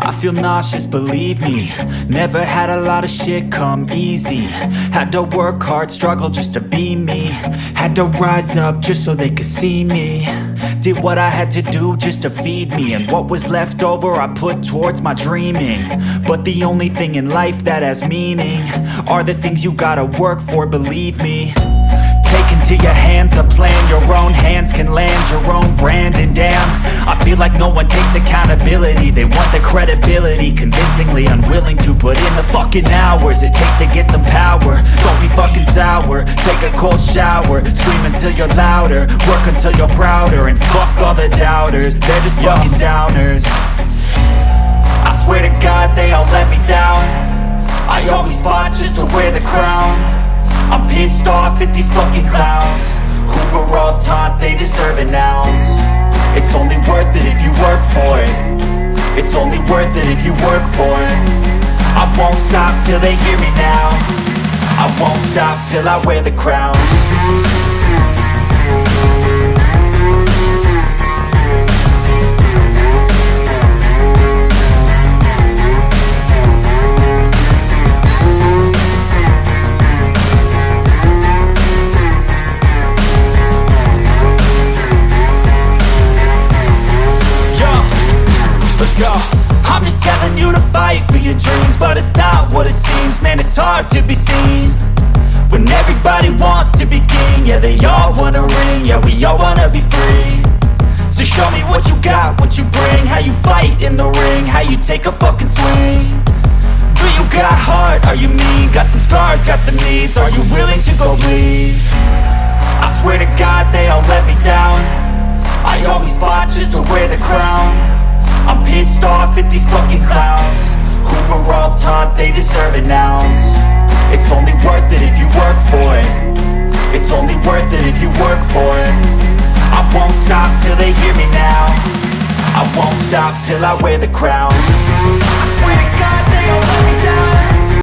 I feel nauseous, believe me. Never had a lot of shit come easy. Had to work hard, struggle just to be me. Had to rise up just so they could see me. Did what I had to do just to feed me. And what was left over I put towards my dreaming. But the only thing in life that has meaning are the things you gotta work for, believe me. Take into your hands a plan, your own hands can land your own brand. And damn, I feel like no one takes accountability. They want the credibility, convincingly unwilling to put in the fucking hours it takes to get some power. Don't be fucking sour, take a cold shower. Scream until you're louder, work until you're prouder. And fuck all the doubters, they're just fucking downers. I swear to God they all let me down. I always fought just to wear the crown. I'm pissed off at these fucking clowns who were all taught they deserve an ounce. It's only worth it if you work for it. It's only worth it if you work for it. I won't stop till they hear me now. I won't stop till I wear the crown. I'm just telling you to fight for your dreams, but it's not what it seems. Man, it's hard to be seen when everybody wants to be king. Yeah, they all wanna ring, yeah, we all wanna be free. So show me what you got, what you bring, how you fight in the ring, how you take a fucking swing. Do you got heart, are you mean? Got some scars, got some needs, are you willing to go bleed? I swear to God they all let me down. I always fought just to wear the crown. I'm pissed off at these fucking clowns who were all taught they deserve an ounce. It's only worth it if you work for it. It's only worth it if you work for it. I won't stop till they hear me now. I won't stop till I wear the crown. I swear to God they all let me down.